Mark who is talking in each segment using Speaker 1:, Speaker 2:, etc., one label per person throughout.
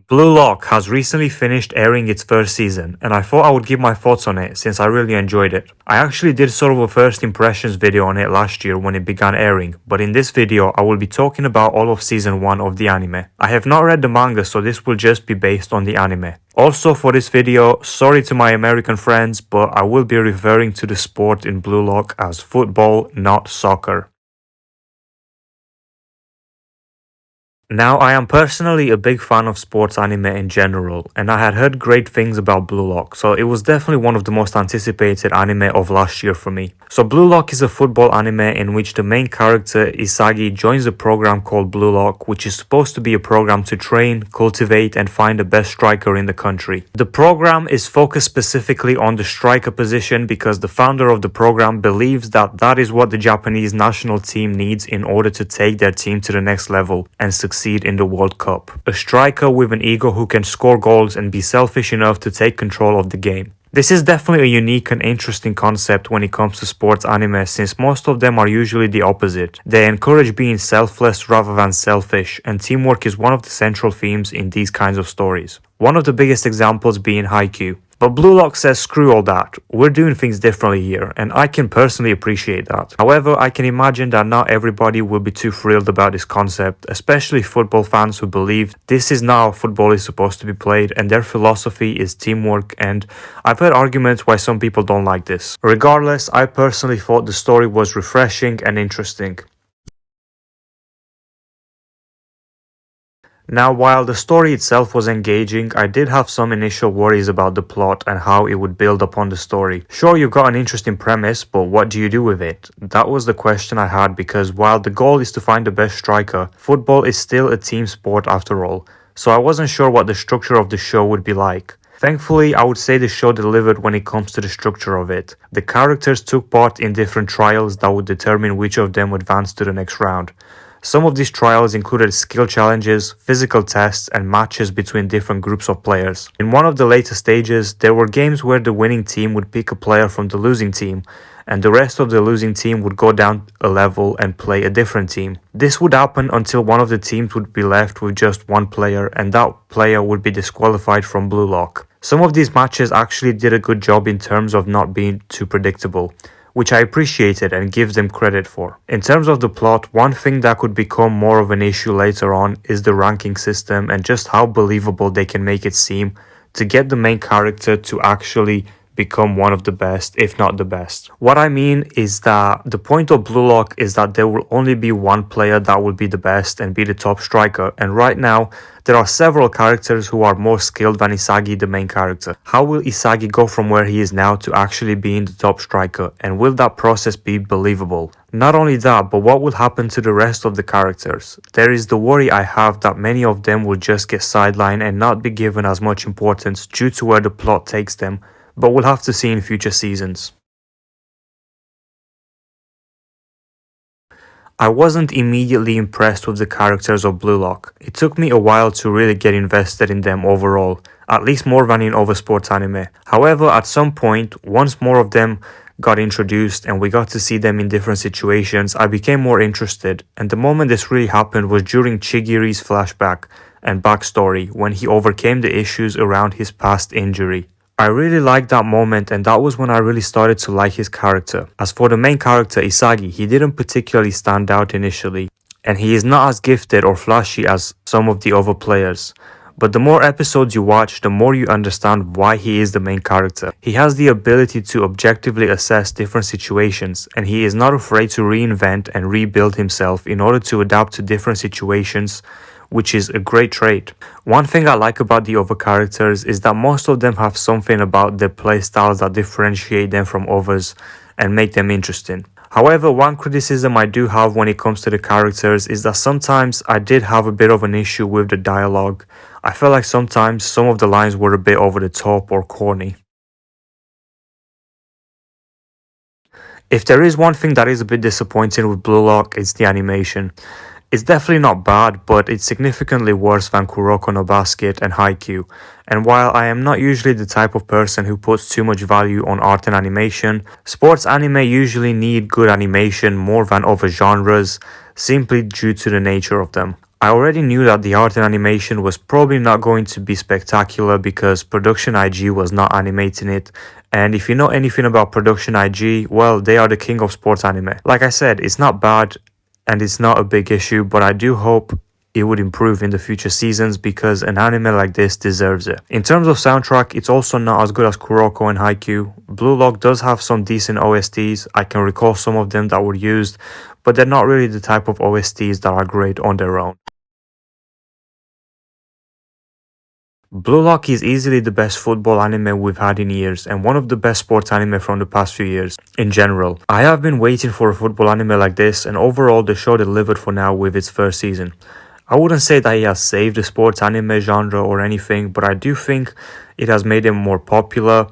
Speaker 1: Blue Lock has recently finished airing its first season, and I thought I would give my thoughts on it since I really enjoyed it. I actually did sort of a first impressions video on it last year when it began airing, but in this video I will be talking about all of season 1 of the anime. I have not read the manga, so this will just be based on the anime. Also for this video, sorry to my American friends, but I will be referring to the sport in Blue Lock as football, not soccer. Now, I am personally a big fan of sports anime in general, and I had heard great things about Blue Lock, so it was definitely one of the most anticipated anime of last year for me. So Blue Lock is a football anime in which the main character Isagi joins a program called Blue Lock, which is supposed to be a program to train, cultivate and find the best striker in the country. The program is focused specifically on the striker position because the founder of the program believes that that is what the Japanese national team needs in order to take their team to the next level and succeed in the World Cup. A striker with an ego who can score goals and be selfish enough to take control of the game. This is definitely a unique and interesting concept when it comes to sports anime, since most of them are usually the opposite. They encourage being selfless rather than selfish, and teamwork is one of the central themes in these kinds of stories. One of the biggest examples being Haikyuu. But Blue Lock says screw all that, we're doing things differently here, and I can personally appreciate that. However, I can imagine that not everybody will be too thrilled about this concept, especially football fans who believe this is not how football is supposed to be played and their philosophy is teamwork, and I've heard arguments why some people don't like this. Regardless, I personally thought the story was refreshing and interesting. Now, while the story itself was engaging, I did have some initial worries about the plot and how it would build upon the story. Sure, you've got an interesting premise, but what do you do with it? That was the question I had, because while the goal is to find the best striker, football is still a team sport after all, so I wasn't sure what the structure of the show would be like. Thankfully, I would say the show delivered when it comes to the structure of it. The characters took part in different trials that would determine which of them advanced to the next round. Some of these trials included skill challenges, physical tests, and matches between different groups of players. In one of the later stages, there were games where the winning team would pick a player from the losing team, and the rest of the losing team would go down a level and play a different team. This would happen until one of the teams would be left with just one player, and that player would be disqualified from Blue Lock. Some of these matches actually did a good job in terms of not being too predictable, which I appreciated and give them credit for. In terms of the plot, one thing that could become more of an issue later on is the ranking system and just how believable they can make it seem to get the main character to actually become one of the best, if not the best. What I mean is that the point of Blue Lock is that there will only be one player that will be the best and be the top striker, and right now there are several characters who are more skilled than Isagi, the main character. How will Isagi go from where he is now to actually being the top striker, and will that process be believable? Not only that, but what will happen to the rest of the characters? There is the worry I have that many of them will just get sidelined and not be given as much importance due to where the plot takes them, but we'll have to see in future seasons. I wasn't immediately impressed with the characters of Blue Lock. It took me a while to really get invested in them overall, at least more than in other sports anime. However, at some point, once more of them got introduced and we got to see them in different situations, I became more interested, and the moment this really happened was during Chigiri's flashback and backstory when he overcame the issues around his past injury. I really liked that moment, and that was when I really started to like his character. As for the main character Isagi, he didn't particularly stand out initially, and he is not as gifted or flashy as some of the other players. But the more episodes you watch, the more you understand why he is the main character. He has the ability to objectively assess different situations, and he is not afraid to reinvent and rebuild himself in order to adapt to different situations, which is a great trait. One thing I like about the other characters is that most of them have something about their playstyles that differentiate them from others and make them interesting. However, one criticism I do have when it comes to the characters is that sometimes I did have a bit of an issue with the dialogue. I felt like sometimes some of the lines were a bit over the top or corny. If there is one thing that is a bit disappointing with Blue Lock, it's the animation. It's definitely not bad, but it's significantly worse than Kuroko no Basket and Haikyuu. And while I am not usually the type of person who puts too much value on art and animation, sports anime usually need good animation more than other genres, simply due to the nature of them. I already knew that the art and animation was probably not going to be spectacular because Production IG was not animating it. And if you know anything about Production IG, well, they are the king of sports anime. Like I said, it's not bad and it's not a big issue, but I do hope it would improve in the future seasons because an anime like this deserves it. In terms of soundtrack, it's also not as good as Kuroko and Haikyuu. Blue Lock does have some decent OSTs. I can recall some of them that were used, but they're not really the type of OSTs that are great on their own. Blue Lock is easily the best football anime we've had in years and one of the best sports anime from the past few years in general. I have been waiting for a football anime like this, and overall the show delivered for now with its first season. I wouldn't say that it has saved the sports anime genre or anything, but I do think it has made it more popular,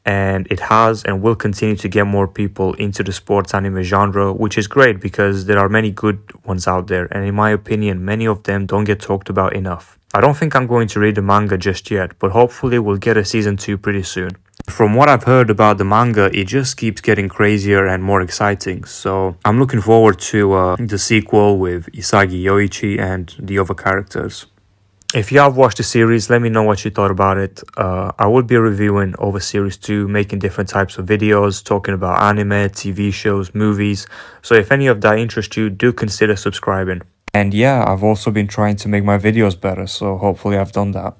Speaker 1: and it has and will continue to get more people into the sports anime genre, which is great because there are many good ones out there, and in my opinion many of them don't get talked about enough. I don't think I'm going to read the manga just yet, but hopefully we'll get a season 2 pretty soon. From what I've heard about the manga, it just keeps getting crazier and more exciting, so I'm looking forward to the sequel with Isagi Yoichi and the other characters. If you have watched the series, let me know what you thought about it. I will be reviewing over series 2, making different types of videos, talking about anime, TV shows, movies. So if any of that interests you, do consider subscribing. And yeah, I've also been trying to make my videos better, so hopefully I've done that.